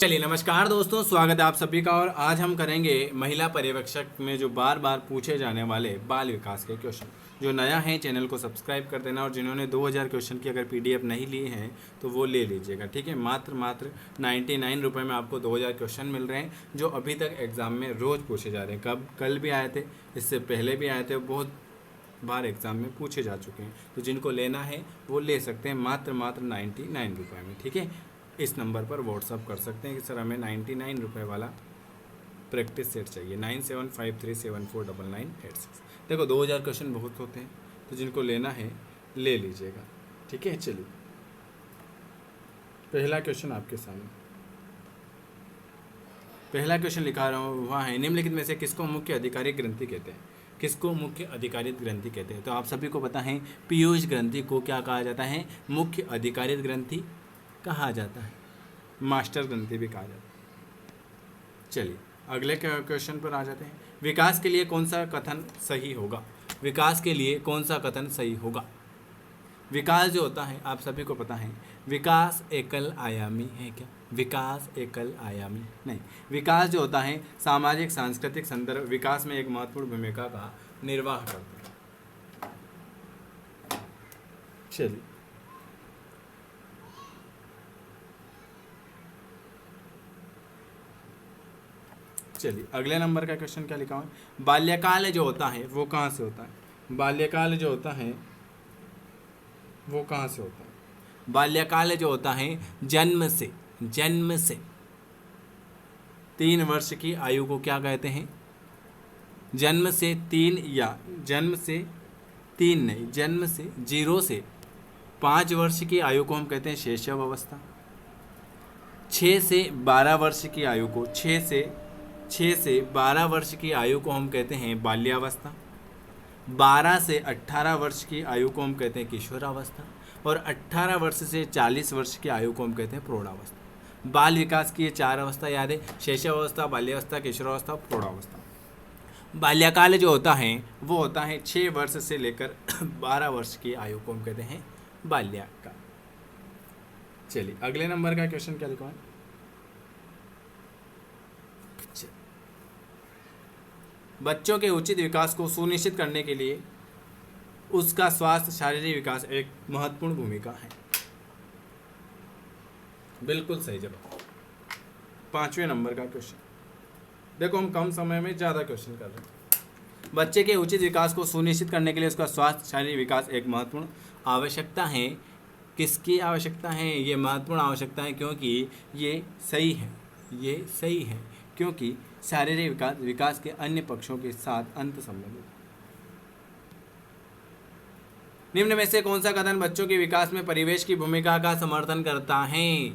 चलिए नमस्कार दोस्तों, स्वागत है आप सभी का। और आज हम करेंगे महिला पर्यवेक्षक में जो बार बार पूछे जाने वाले बाल विकास के क्वेश्चन। जो नया है चैनल को सब्सक्राइब कर देना, और जिन्होंने 2000 क्वेश्चन की अगर पीडीएफ नहीं ली है तो वो ले लीजिएगा, ठीक है। मात्र 99 रुपये में आपको 2000 क्वेश्चन मिल रहे हैं, जो अभी तक एग्ज़ाम में रोज़ पूछे जा रहे हैं। कल भी आए थे, इससे पहले भी आए थे, बहुत बार एग्ज़ाम में पूछे जा चुके हैं। तो जिनको लेना है वो ले सकते हैं मात्र 99 रुपये में, ठीक है। इस नंबर पर व्हाट्सअप कर सकते हैं कि सर हमें 99 रुपये वाला प्रैक्टिस सेट चाहिए। 9753749986। देखो 2000 क्वेश्चन बहुत होते हैं, तो जिनको लेना है ले लीजिएगा, ठीक है। चलिए पहला क्वेश्चन आपके सामने। पहला क्वेश्चन लिखा रहा हूँ, वहाँ है निम्नलिखित में से किसको मुख्य आधिकारिक ग्रंथि कहते हैं। किसको मुख्य आधिकारिक ग्रंथि कहते हैं? तो आप सभी को पता है पीयूष ग्रंथि को क्या कहा जाता है? मुख्य आधिकारिक ग्रंथि कहा जाता है, मास्टर ग्रंथि भी कहा जाता है। चलिए अगले क्वेश्चन पर आ जाते हैं। विकास के लिए कौन सा कथन सही होगा? विकास के लिए कौन सा कथन सही होगा? विकास जो होता है आप सभी को पता है, विकास एकल आयामी है क्या? विकास एकल आयामी नहीं। विकास जो होता है सामाजिक सांस्कृतिक संदर्भ विकास में एक महत्वपूर्ण भूमिका का निर्वाह करता है। चलिए अगले नंबर का क्वेश्चन क्या लिखा हुआ है? बाल्यकाल जो होता है वो कहाँ से होता है? बाल्यकाल जो होता है वो कहाँ से होता है? बाल्यकाल जो होता है जन्म से 3 वर्ष की आयु को क्या कहते हैं? जन्म से 3 या जन्म से 3 नहीं, जन्म से 0 से 5 वर्ष की आयु को हम कहते हैं शैशव अवस्था। 6 से 12 वर्ष की आयु को 6 से 12 वर्ष की आयु को हम कहते हैं बाल्यावस्था। 12 से 18 वर्ष की आयु को हम कहते हैं किशोरावस्था। और 18 वर्ष से 40 वर्ष की आयु को हम कहते हैं प्रौढ़ावस्था। बाल विकास की ये 4 अवस्था याद है: शैशवावस्था, बाल्यावस्था, किशोरावस्था, प्रौढ़ावस्था। बाल्यकाल जो होता है वो होता है 6 वर्ष से लेकर 12 वर्ष की आयु को हम कहते हैं बाल्यकाल। चलिए अगले नंबर का क्वेश्चन क्या लिखा है? बच्चों के उचित विकास को सुनिश्चित करने के लिए उसका स्वास्थ्य शारीरिक विकास एक महत्वपूर्ण भूमिका है। बिल्कुल सही जवाब। 5वें नंबर का क्वेश्चन देखो, हम कम समय में ज़्यादा क्वेश्चन कर रहे हैं। बच्चे के उचित विकास को सुनिश्चित करने के लिए उसका स्वास्थ्य शारीरिक विकास एक महत्वपूर्ण आवश्यकता है। किसकी आवश्यकता है? ये महत्वपूर्ण आवश्यकता है क्योंकि ये सही है क्योंकि शारीरिक विकास के अन्य पक्षों के साथ अंत संबंधित। निम्न में से कौन सा कथन बच्चों के विकास में परिवेश की भूमिका का समर्थन करता है?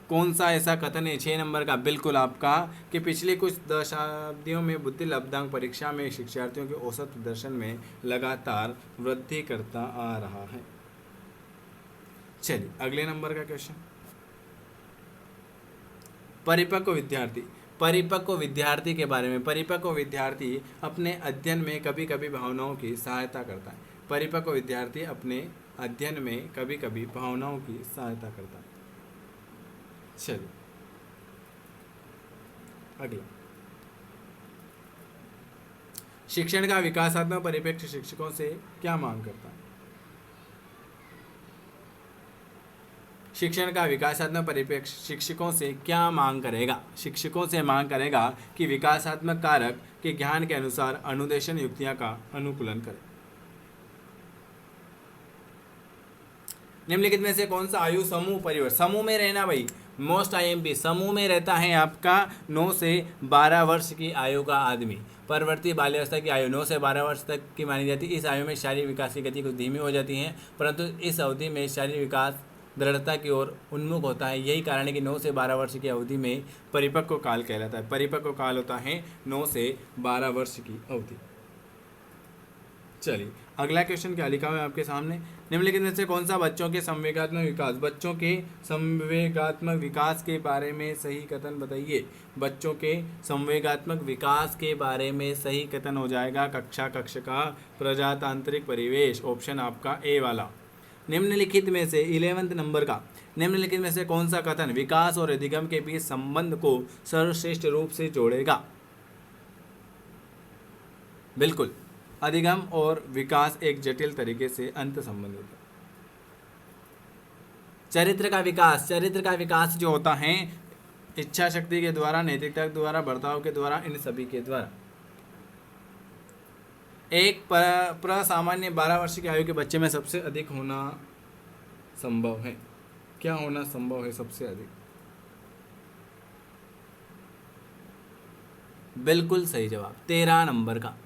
कौन सा ऐसा कथन है? 6 नंबर का बिल्कुल आपका, कि पिछले कुछ दशाब्दियों में बुद्धि लब्धांक परीक्षा में शिक्षार्थियों के औसत प्रदर्शन में लगातार वृद्धि करता आ रहा है। चलिए अगले नंबर का क्वेश्चन। परिपक्व विद्यार्थी के बारे में। परिपक्व विद्यार्थी अपने अध्ययन में कभी कभी भावनाओं की सहायता करता है। परिपक्व विद्यार्थी अपने अध्ययन में कभी कभी भावनाओं की सहायता करता है। चलिए अगला, शिक्षण का विकासात्मक परिप्रेक्ष्य शिक्षकों से क्या मांग करता है? शिक्षण का विकासात्मक परिप्रेक्ष्य शिक्षकों से क्या मांग करेगा? शिक्षकों से मांग करेगा कि विकासात्मक कारक के ज्ञान के अनुसार अनुदेशन युक्तियां का अनुकूलन करें। निम्नलिखित में से कौन सा आयु समूह परिवर्तन? समूह में रहना भाई, मोस्ट आईएमपी। समूह में रहता है आपका 9 से 12 वर्ष की आयु का आदमी। परवर्ती बाल्यावस्था की आयु 9 से 12 वर्ष तक की मानी जाती है। इस आयु में शारीरिक विकास की गति कुछ धीमी हो जाती है, परंतु इस अवधि में शारीरिक विकास दृढ़ता की ओर उन्मुख होता है। यही कारण है कि 9 से 12 वर्ष की अवधि में परिपक्व काल कहलाता है। परिपक्व काल होता है 9 से 12 वर्ष की अवधि। चलिए अगला क्वेश्चन क्या लिखा हुआ है आपके सामने? निम्नलिखित में से कौन सा बच्चों के संवेगात्मक विकास के बारे में सही कथन बताइए? बच्चों के संवेगात्मक विकास के बारे में सही कथन हो जाएगा कक्षा का प्रजातांत्रिक परिवेश। ऑप्शन आपका ए वाला। निम्नलिखित में से 11वें नंबर का, निम्नलिखित में से कौन सा कथन विकास और अधिगम के बीच संबंध को सर्वश्रेष्ठ रूप से जोड़ेगा? बिल्कुल, अधिगम और विकास एक जटिल तरीके से अंत संबंध होता है। चरित्र का विकास जो होता है इच्छा शक्ति के द्वारा, नैतिकता के द्वारा, बर्ताव के द्वारा, इन सभी के द्वारा। एक प्रसामान्य 12 वर्ष की आयु के बच्चे में सबसे अधिक होना संभव है। क्या होना संभव है सबसे अधिक? बिल्कुल सही जवाब 13 नंबर का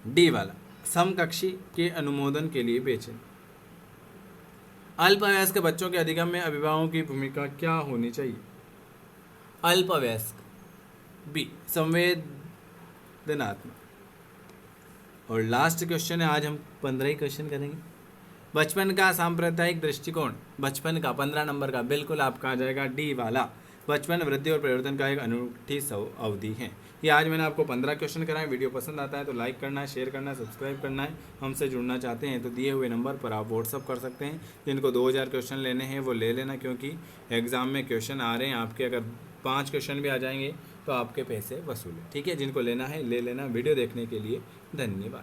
डी वाला, समकक्षी के अनुमोदन के लिए बेचैन। अल्पवयस्क बच्चों के अधिगम में अभिभावकों की भूमिका क्या होनी चाहिए? अल्पवयस्क बी, संवेदनात्मक। और लास्ट क्वेश्चन है, आज हम 15 ही क्वेश्चन करेंगे। बचपन का सांप्रदायिक दृष्टिकोण, बचपन का 15 नंबर का बिल्कुल आपका आ जाएगा डी वाला। बचपन वृद्धि और परिवर्तन का एक अनूठी अवधि है। ये आज मैंने आपको 15 क्वेश्चन कराए। वीडियो पसंद आता है तो लाइक करना है, शेयर करना है, सब्सक्राइब करना है। हमसे जुड़ना चाहते हैं तो दिए हुए नंबर पर आप व्हाट्सअप कर सकते हैं। जिनको 2000 क्वेश्चन लेने हैं वो ले लेना, क्योंकि एग्ज़ाम में क्वेश्चन आ रहे हैं आपके। अगर 5 क्वेश्चन भी आ जाएंगे तो आपके पैसे वसूल है। ठीक है, जिनको लेना है ले लेना। वीडियो देखने के लिए धन्यवाद।